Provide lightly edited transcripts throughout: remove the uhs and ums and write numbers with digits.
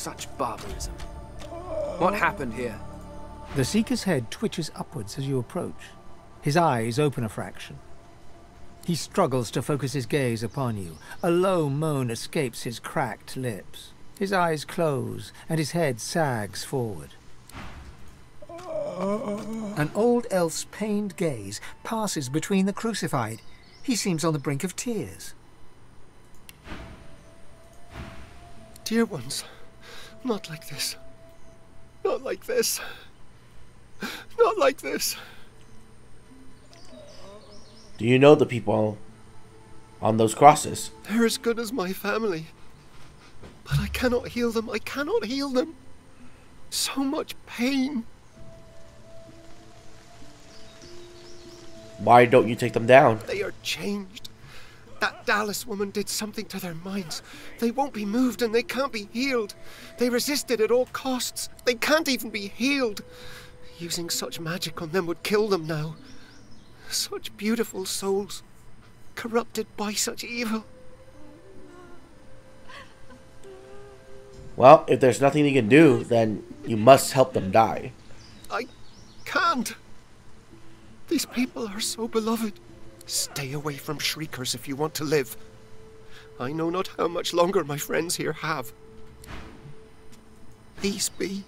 Such barbarism. What happened here? The Seeker's head twitches upwards as you approach. His eyes open a fraction. He struggles to focus his gaze upon you. A low moan escapes his cracked lips. His eyes close, and his head sags forward. An old elf's pained gaze passes between the crucified. He seems on the brink of tears. Dear ones, not like this. Not like this. Not like this. Do you know the people on those crosses? They're as good as my family. But I cannot heal them. I cannot heal them. So much pain. Why don't you take them down? They are changed. That Dallas woman did something to their minds. They won't be moved and they can't be healed. They resisted at all costs. They can't even be healed. Using such magic on them would kill them now. Such beautiful souls, corrupted by such evil. Well, if there's nothing you can do, then you must help them die. I can't. These people are so beloved. Stay away from shriekers if you want to live. I know not how much longer my friends here have. Peace be.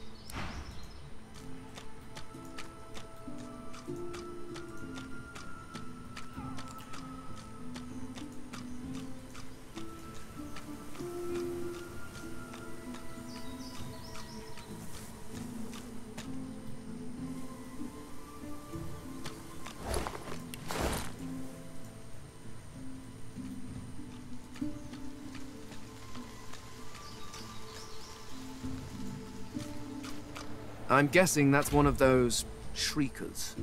I'm guessing that's one of those shriekers.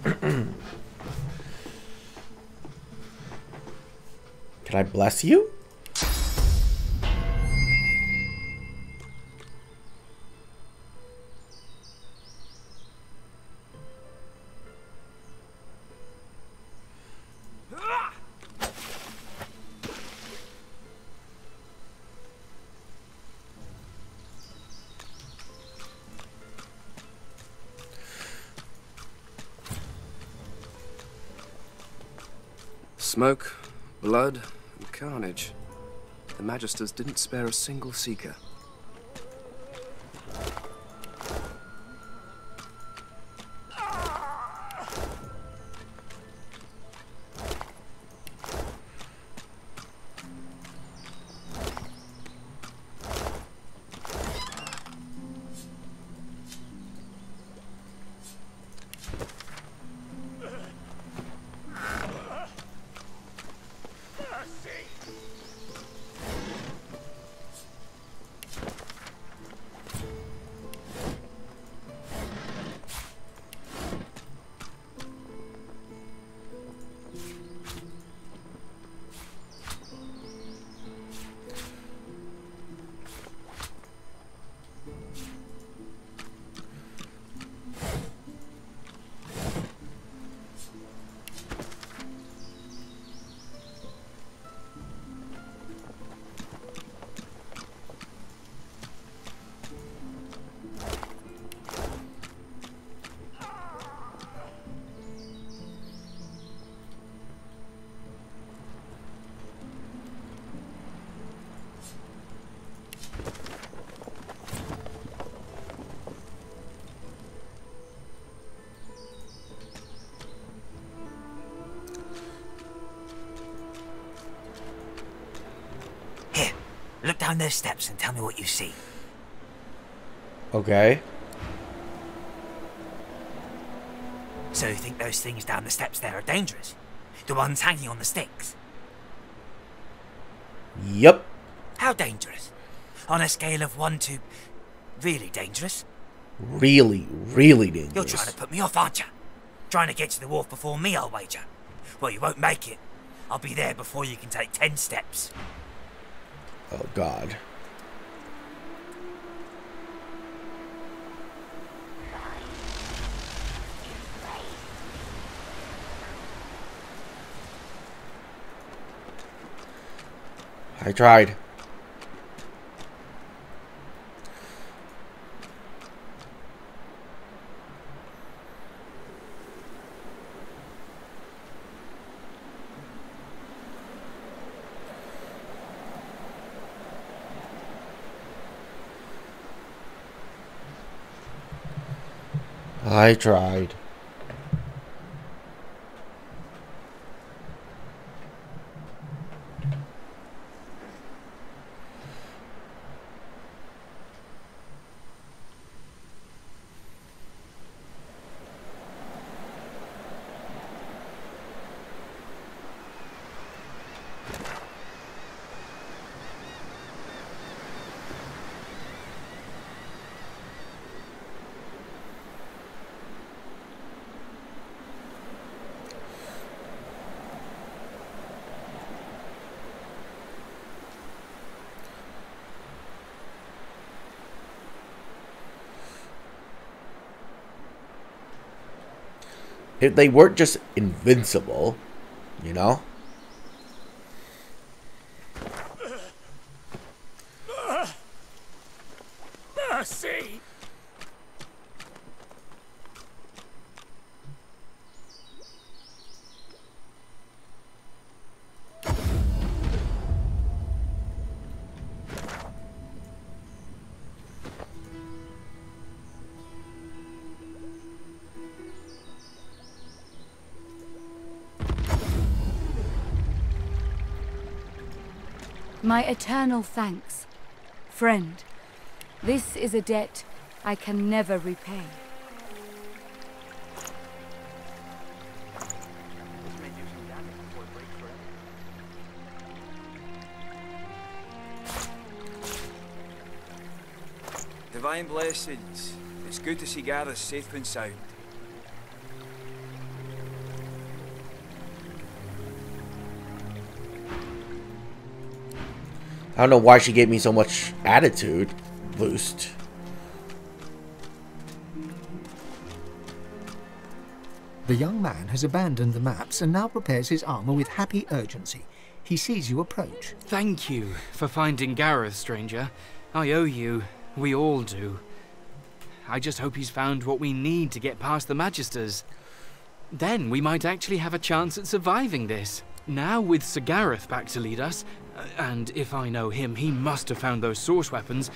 Can I bless you? Smoke, blood, and carnage. The Magisters didn't spare a single seeker. Look down those steps and tell me what you see. Okay. So you think those things down the steps there are dangerous? The ones hanging on the sticks? Yep. How dangerous? On a scale of 1 to... really dangerous? Really, really dangerous. You're trying to put me off, aren't you? Trying to get to the wharf before me, I'll wager. Well, you won't make it. I'll be there before you can take 10 steps. Oh, God. I tried. I tried. If they weren't just invincible, you know? Mercy! My eternal thanks, friend. This is a debt I can never repay. Divine blessings. It's good to see Gareth safe and sound. I don't know why she gave me so much attitude boost. The young man has abandoned the maps and now prepares his armor with happy urgency. He sees you approach. Thank you for finding Gareth, stranger. I owe you. We all do. I just hope he's found what we need to get past the Magisters. Then we might actually have a chance at surviving this. Now with Sir Gareth back to lead us, and if I know him, he must have found those source weapons,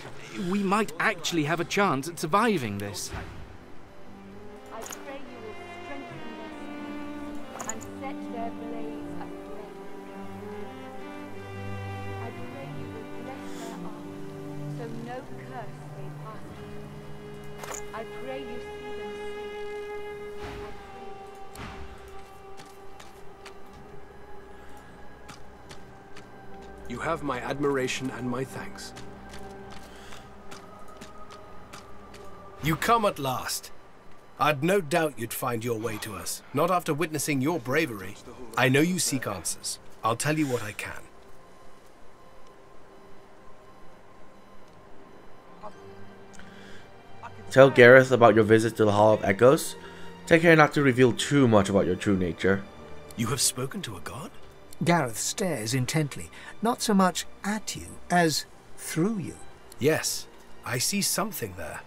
we might actually have a chance at surviving this. I pray you will strengthen them and set their blaze aflame. I pray you will bless their arms, so no curse may pass them. I pray you see them safe. You have my admiration and my thanks. You come at last. I'd no doubt you'd find your way to us, not after witnessing your bravery. I know you seek answers. I'll tell you what I can. Tell Gareth about your visit to the Hall of Echoes. Take care not to reveal too much about your true nature. You have spoken to a god? Gareth stares intently, not so much at you as through you. Yes, I see something there.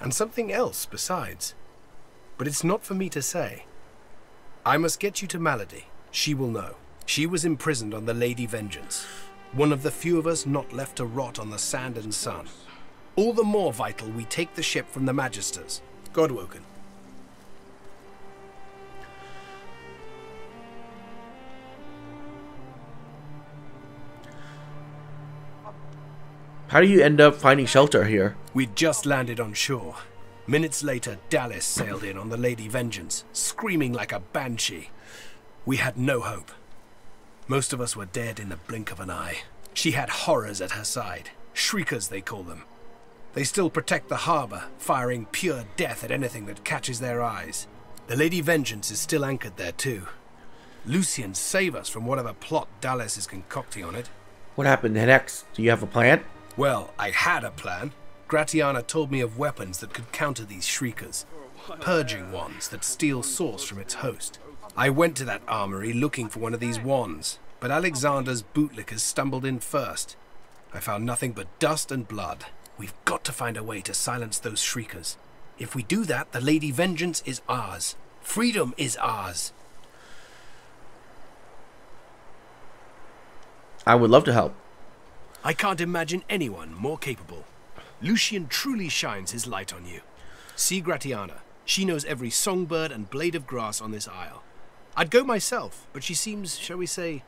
And something else besides. But it's not for me to say. I must get you to Malady. She will know. She was imprisoned on the Lady Vengeance. One of the few of us not left to rot on the sand and sun. All the more vital we take the ship from the Magisters. Godwoken. How do you end up finding shelter here? We'd just landed on shore. Minutes later, Dallas sailed in on the Lady Vengeance, screaming like a banshee. We had no hope. Most of us were dead in the blink of an eye. She had horrors at her side. Shriekers, they call them. They still protect the harbor, firing pure death at anything that catches their eyes. The Lady Vengeance is still anchored there too. Lucian, save us from whatever plot Dallas is concocting on it. What happened next? Do you have a plan? Well, I had a plan. Gratiana told me of weapons that could counter these shriekers. Purging wands that steal source from its host. I went to that armory looking for one of these wands. but Alexander's bootlickers stumbled in first. I found nothing but dust and blood. We've got to find a way to silence those shriekers. If we do that, the Lady Vengeance is ours. Freedom is ours. I would love to help. I can't imagine anyone more capable. Lucian truly shines his light on you. See Gratiana. She knows every songbird and blade of grass on this isle. I'd go myself, but she seems, shall we say,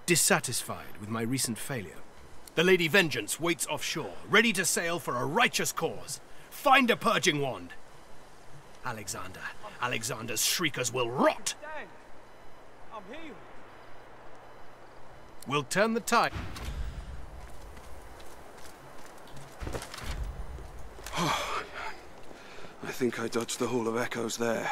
dissatisfied with my recent failure. The Lady Vengeance waits offshore, ready to sail for a righteous cause. Find a purging wand. Alexander's shriekers will rot. I'm healed. We'll turn the tide. I think I dodged the Hall of Echoes there.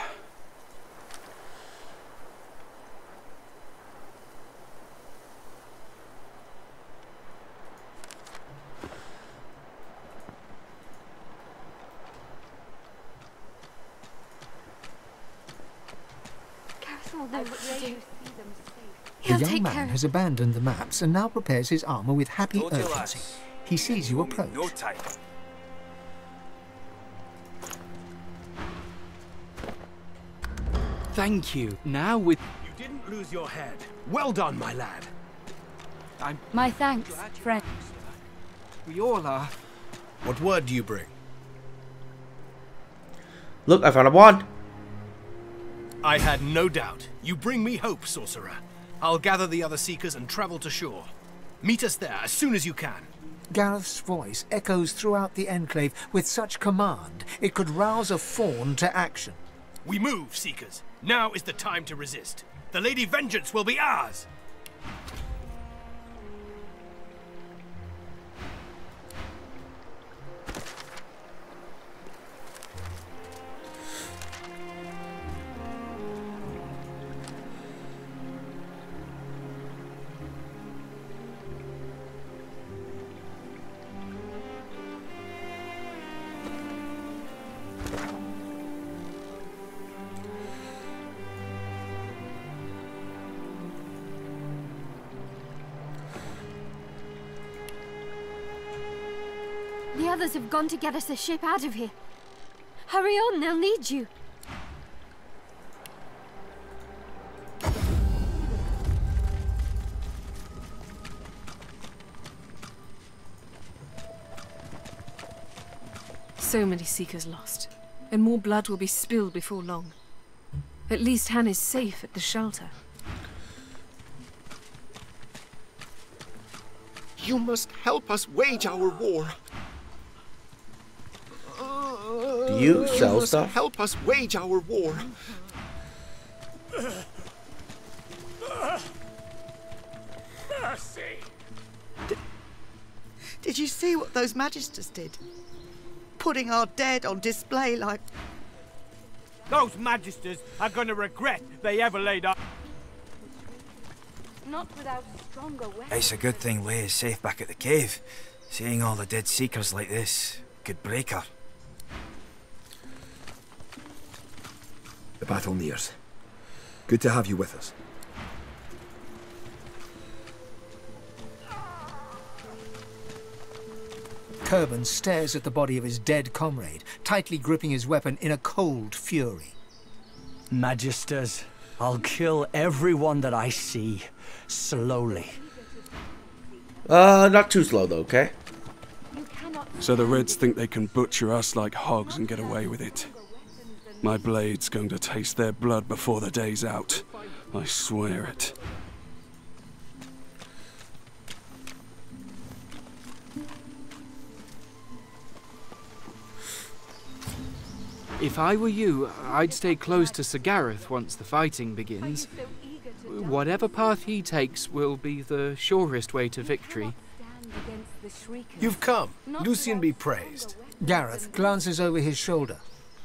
The young man has abandoned the maps and now prepares his armor with happy Told you, urgency. lass. He sees you Won't approach. need no time. Thank you. Now with... You didn't lose your head. Well done, my lad. My thanks, friend. We all are. What word do you bring? Look, I found a wand. I had no doubt. You bring me hope, sorcerer. I'll gather the other seekers and travel to shore. Meet us there as soon as you can. Gareth's voice echoes throughout the enclave with such command it could rouse a fawn to action. We move, seekers. Now is the time to resist. The Lady Vengeance will be ours. The others have gone to get us a ship out of here. Hurry on, they'll need you. So many seekers lost, and more blood will be spilled before long. At least Han is safe at the shelter. You must help us wage our war. Do you sell must stuff? help us wage our war. Mercy. Did you see what those magisters did? Putting our dead on display like... Those magisters are going to regret they ever laid up. Not without stronger weapons. It's a good thing Leigh is safe back at the cave. Seeing all the dead seekers like this could break her. The battle nears. Good to have you with us. Kerban stares at the body of his dead comrade, tightly gripping his weapon in a cold fury. Magisters, I'll kill everyone that I see, slowly. Not too slow though, okay? So the Reds think they can butcher us like hogs and get away with it. My blade's going to taste their blood before the day's out. I swear it. If I were you, I'd stay close to Sir Gareth once the fighting begins. Whatever path he takes will be the surest way to victory. You've come. Lucian be praised. Gareth glances over his shoulder,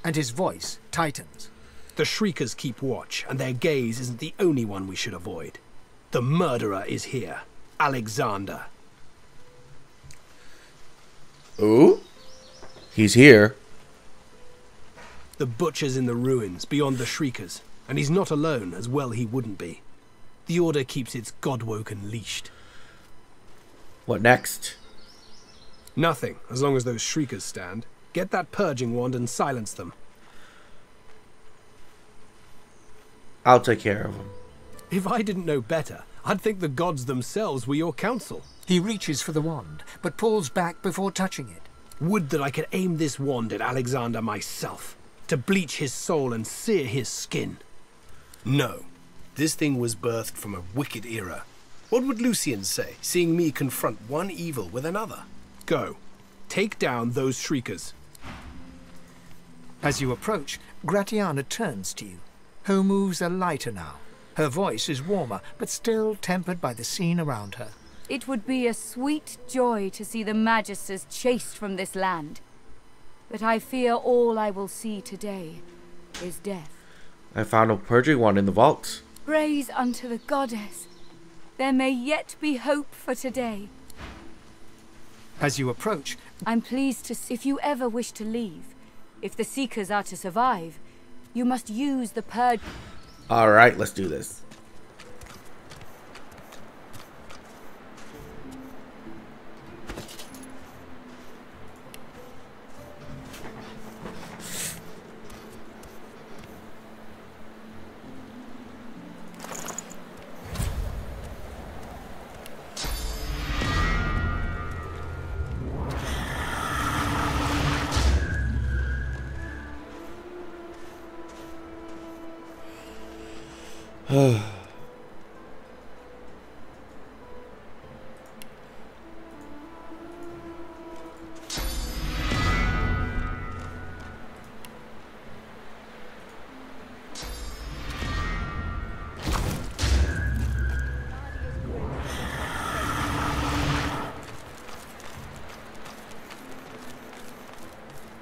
and his voice tightens. The Shriekers keep watch, and their gaze isn't the only one we should avoid. The murderer is here. Alexander. Ooh? He's here. The butcher's in the ruins, beyond the Shriekers. And he's not alone, as well he wouldn't be. The Order keeps its godwoken leashed. What next? Nothing, as long as those shriekers stand. Get that purging wand and silence them. I'll take care of him. If I didn't know better, I'd think the gods themselves were your counsel. He reaches for the wand, but pulls back before touching it. Would that I could aim this wand at Alexander myself, to bleach his soul and sear his skin. No, this thing was birthed from a wicked era. What would Lucian say, seeing me confront one evil with another? Go, take down those shriekers. As you approach, Gratiana turns to you. Her moves are lighter now. Her voice is warmer, but still tempered by the scene around her. It would be a sweet joy to see the Magisters chased from this land. But I fear all I will see today is death. I found a purging wand in the vault. Praise unto the goddess. There may yet be hope for today. As you approach, I'm pleased to see if you ever wish to leave, if the Seekers are to survive, you must use the purge. Alright, let's do this.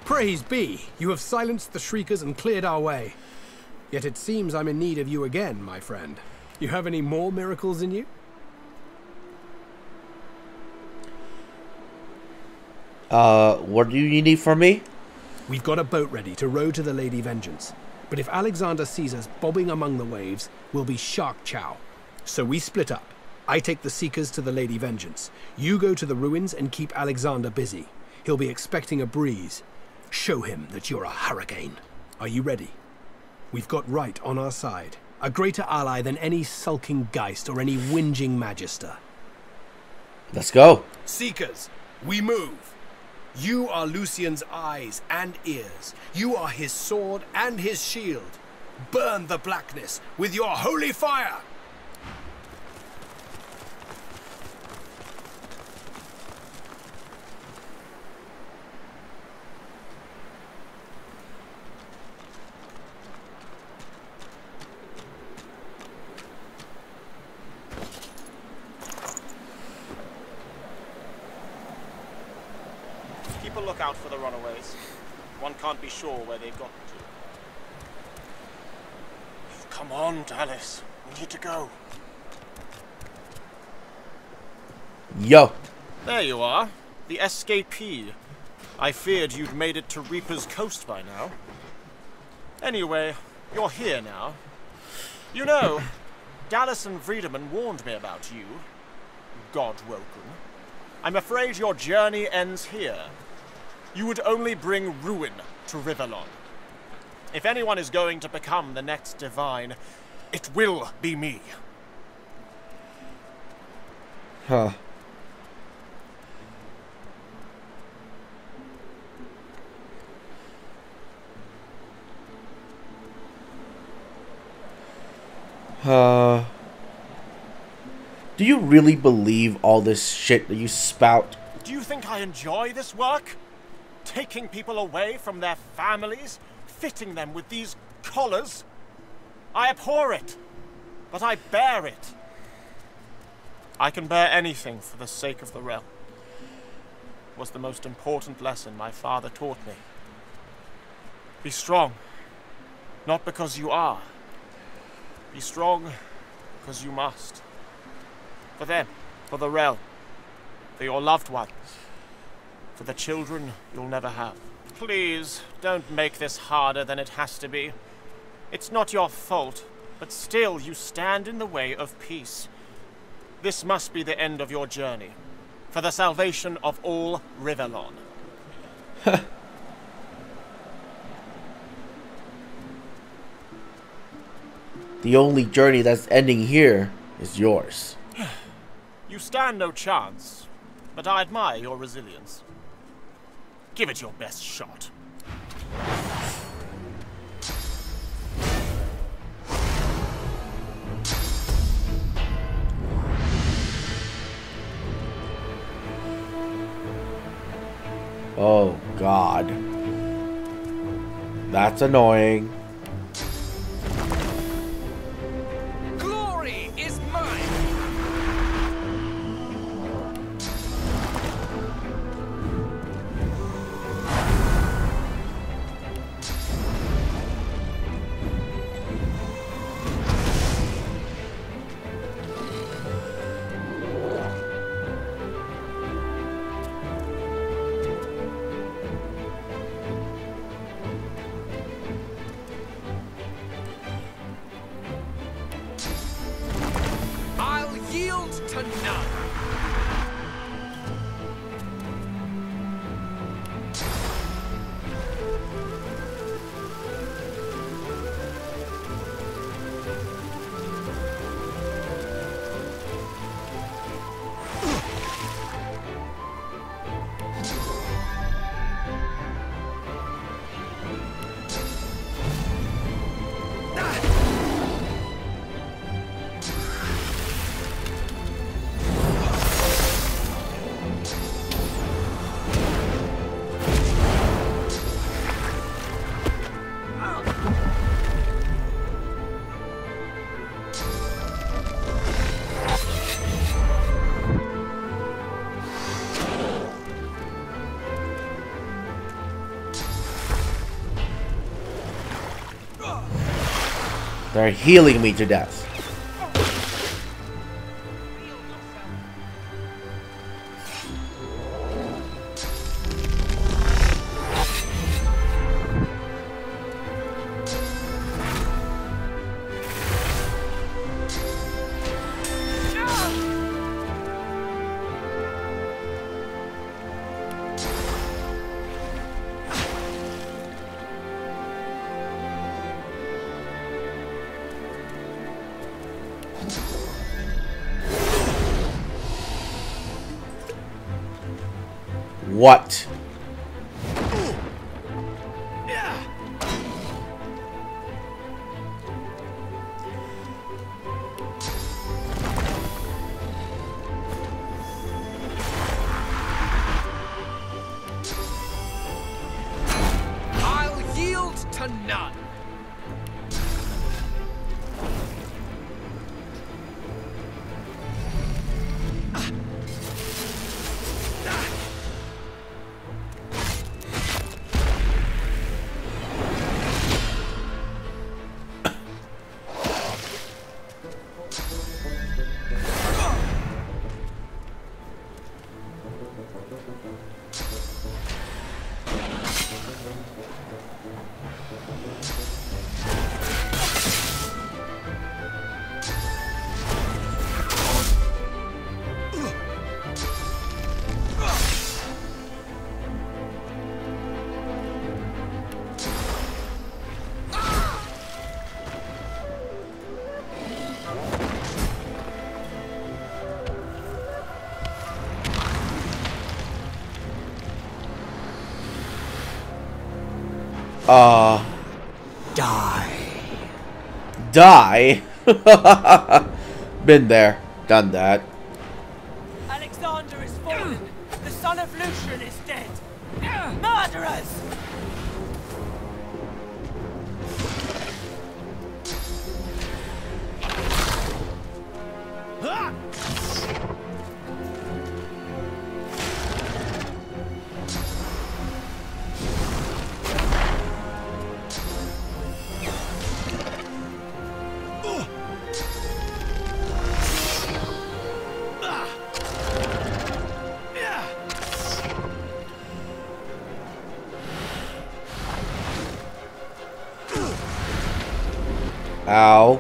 Praise be, you have silenced the shriekers and cleared our way. Yet it seems I'm in need of you again, my friend. You have any more miracles in you? What do you need from me? We've got a boat ready to row to the Lady Vengeance. But if Alexander sees us bobbing among the waves, we'll be shark chow. So we split up. I take the Seekers to the Lady Vengeance. You go to the ruins and keep Alexander busy. He'll be expecting a breeze. Show him that you're a hurricane. Are you ready? We've got right on our side. A greater ally than any sulking Geist or any whinging Magister. Let's go. Seekers, we move. You are Lucian's eyes and ears. You are his sword and his shield. Burn the blackness with your holy fire! Keep a lookout for the runaways. One can't be sure where they've gotten to. Come on, Dallas. We need to go. Yo. There you are. The escapee. I feared you'd made it to Reaper's Coast by now. Anyway, you're here now. You know, Dallas and Friedemann warned me about you. Godwoken. I'm afraid your journey ends here. You would only bring ruin to Rivellon. If anyone is going to become the next divine, it will be me. Huh. Do you really believe all this shit that you spout? Do you think I enjoy this work? Taking people away from their families, fitting them with these collars? I abhor it, but I bear it. I can bear anything for the sake of the realm. It was the most important lesson my father taught me. Be strong, not because you are. Be strong because you must. For them, for the realm, for your loved ones, for the children you'll never have. Please, don't make this harder than it has to be. It's not your fault. but still you stand in the way of peace. This must be the end of your journey, for the salvation of all Rivellon. The only journey that's ending here is yours. You stand no chance, but I admire your resilience. Give it your best shot. Oh, God. That's annoying. Glory is mine! I'll yield to none. They're healing me to death. What? I'll yield to none. Die? Been there, done that. Alexander is fallen. The son of Lucian is dead. Murderers! Ow.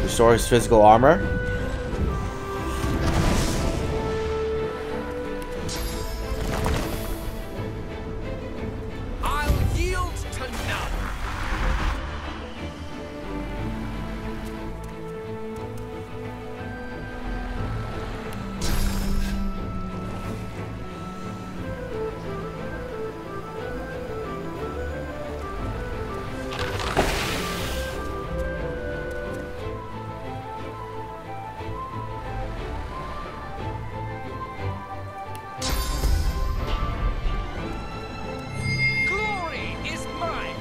Restore his physical armor. I'll yield to none. Glory is mine.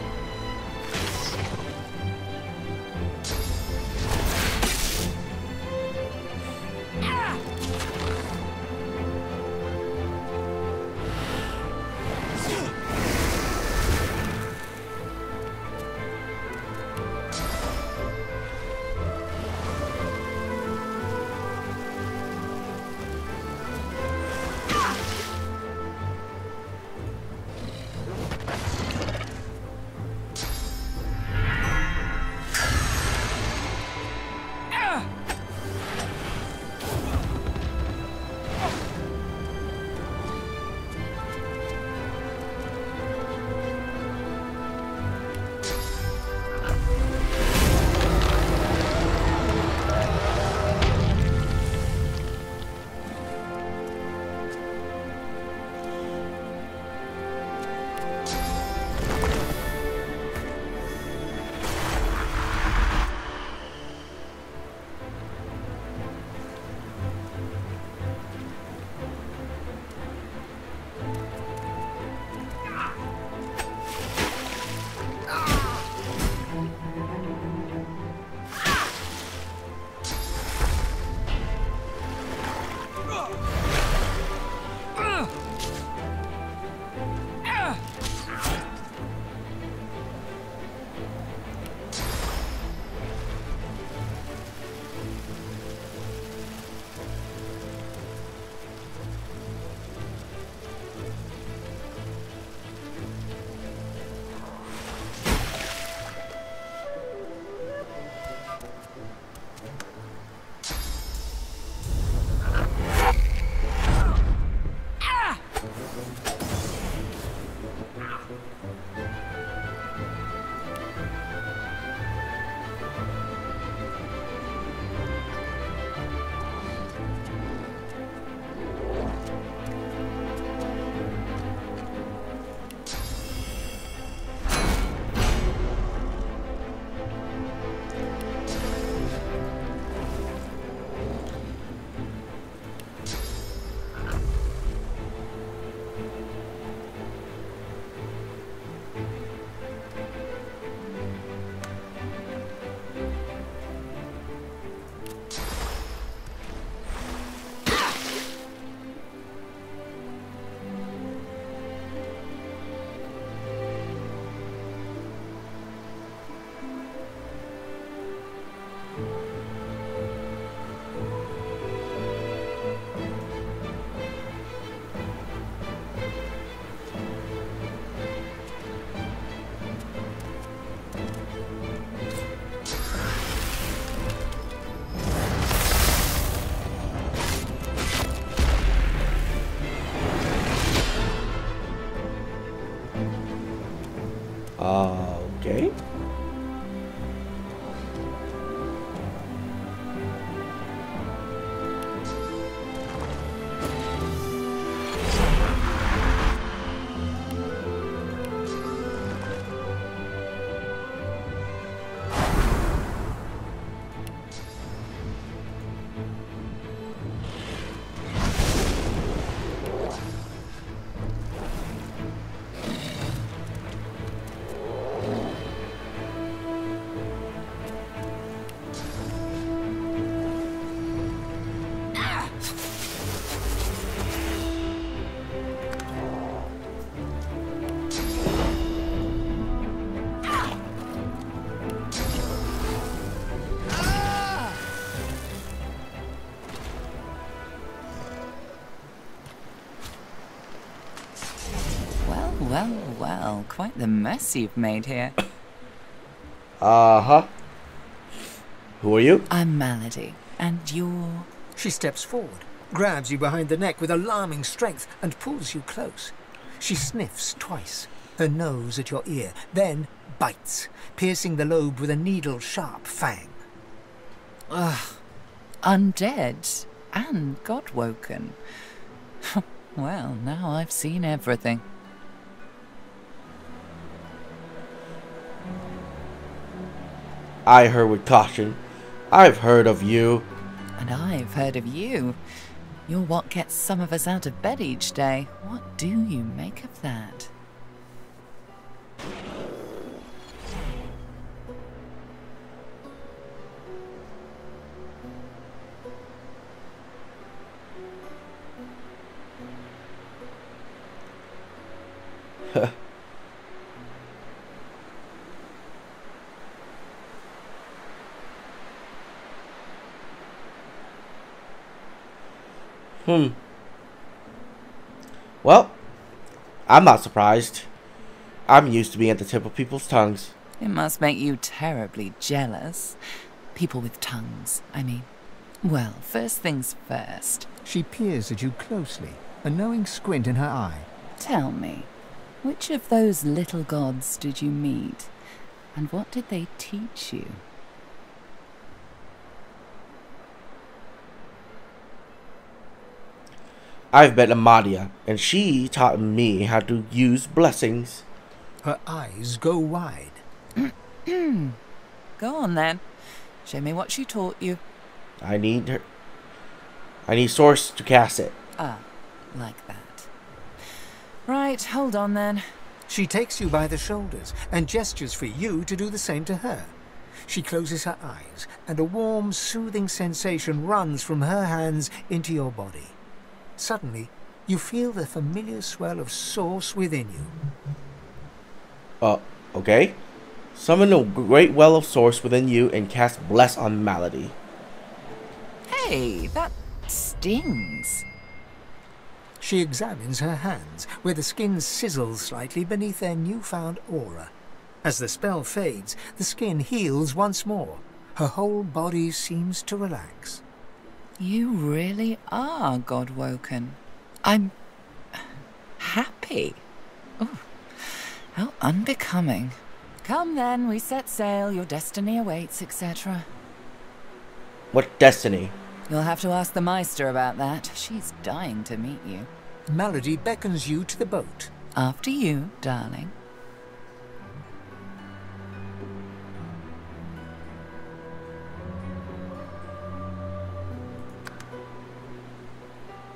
Okay. Well, well, quite the mess you've made here. Uh-huh. Who are you? I'm Malady, and you're... She steps forward, grabs you behind the neck with alarming strength, and pulls you close. She sniffs twice, her nose at your ear, then bites, piercing the lobe with a needle-sharp fang. Ugh. Undead and God-woken. Well, now I've seen everything. I heard with caution. I've heard of you. And I've heard of you. You're what gets some of us out of bed each day. What do you make of that? Well, I'm not surprised. I'm used to being at the tip of people's tongues. It must make you terribly jealous. People with tongues, I mean. Well, first things first. She peers at you closely, a knowing squint in her eye. Tell me, which of those little gods did you meet? And what did they teach you? I've met Amadia, and she taught me how to use blessings. Her eyes go wide. Go on then. Show me what she taught you. I need source to cast it. Ah, like that. Right, hold on then. She takes you by the shoulders and gestures for you to do the same to her. She closes her eyes, and a warm, soothing sensation runs from her hands into your body. Suddenly, you feel the familiar swell of source within you. Okay. Summon a great well of source within you and cast Bless on Malady. Hey, that stings. She examines her hands, where the skin sizzles slightly beneath their newfound aura. As the spell fades, the skin heals once more. Her whole body seems to relax. You really are God-woken. I'm happy. Oh, how unbecoming. Come then, we set sail, your destiny awaits, etc. What destiny? You'll have to ask the Meister about that. She's dying to meet you. Malady beckons you to the boat. After you, darling.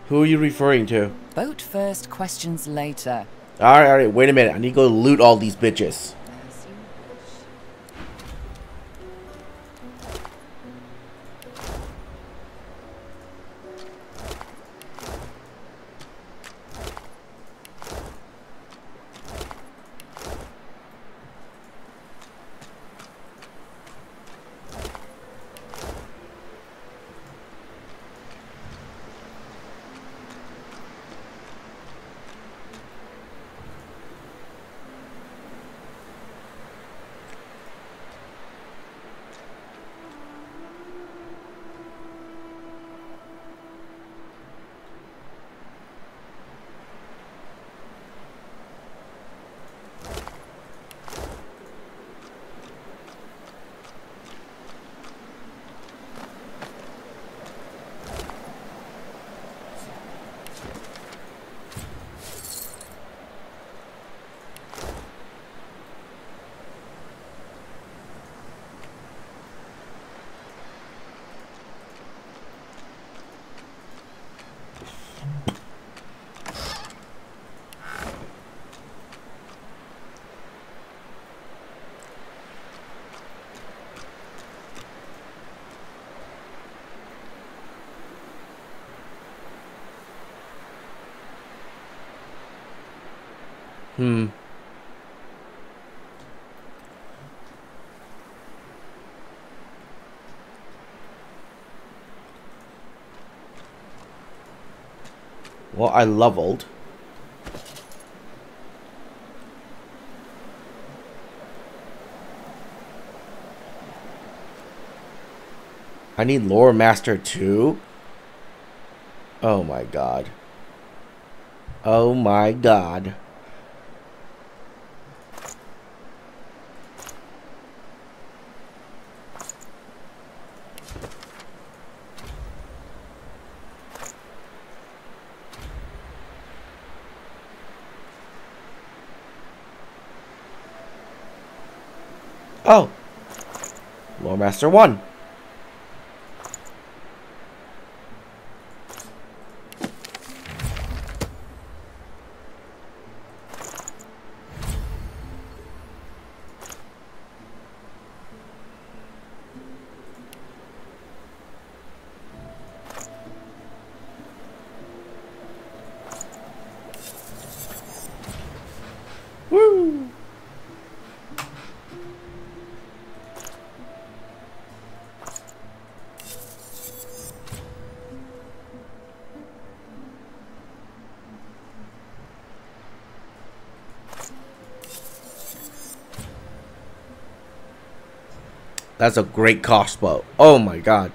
Who are you referring to? Boat first, questions later. Alright, wait a minute. I need to go loot all these bitches. Well, I leveled. I need Lore Master 2? Oh my god. Oh my god. Oh! Lore Master 1. Woo! That's a great crossbow. Oh my god.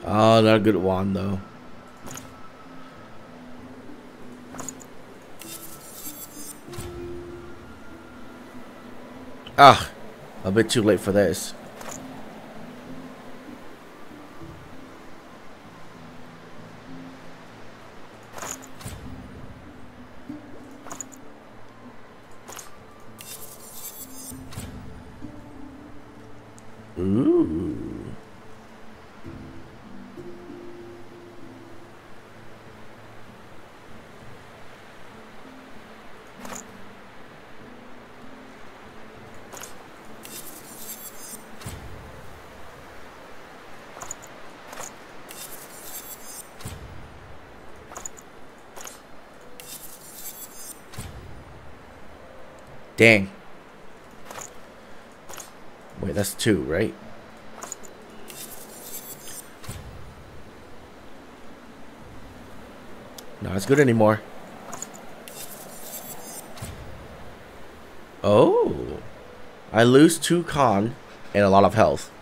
Oh, not a good wand though. Ah, a bit too late for this. Ooh. Dang. Wait, that's 2, right? Not as good anymore. Oh. I lose 2 con and a lot of health.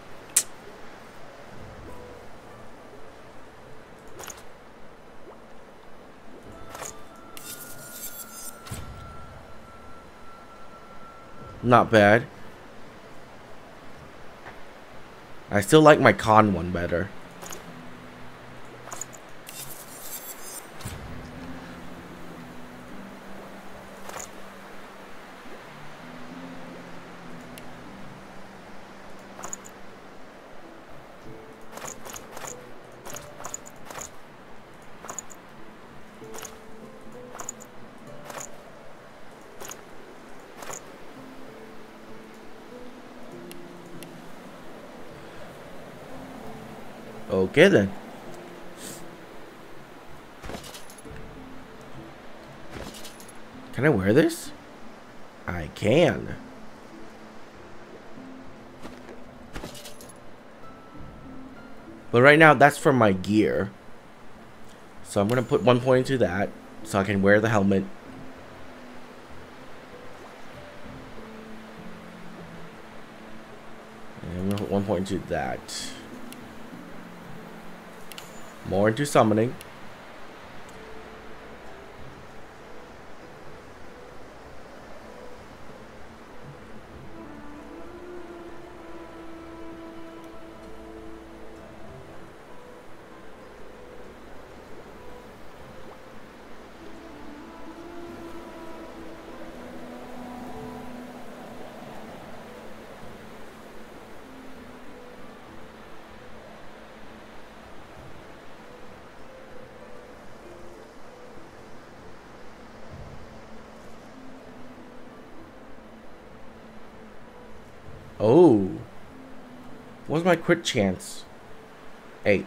Not bad. I still like my con one better. Okay then. Can I wear this? I can. But right now that's for my gear. So I'm gonna put 1 point into that so I can wear the helmet. And I'm gonna put 1 point into that. More into summoning. Oh. What's my crit chance? 8.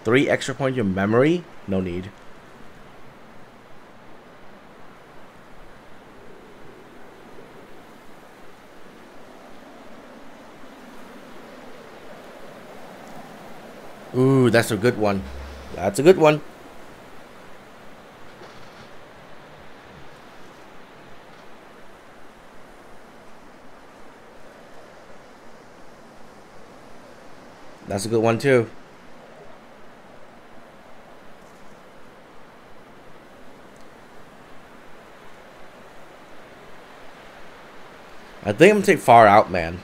3 extra points in memory? No need. Ooh, that's a good one. That's a good one. That's a good one too. I think I'm gonna take Far Out, man.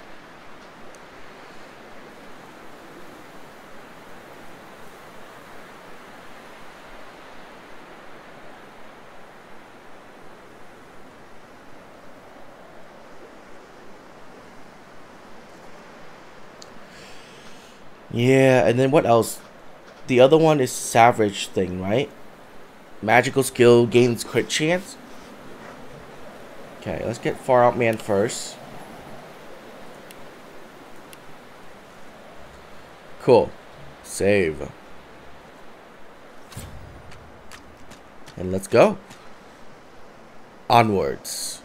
Yeah, and then what else? The other one is Savage thing, right? Magical skill gains crit chance. Okay, let's get Far Out Man first. Cool. Save. And let's go. Onwards.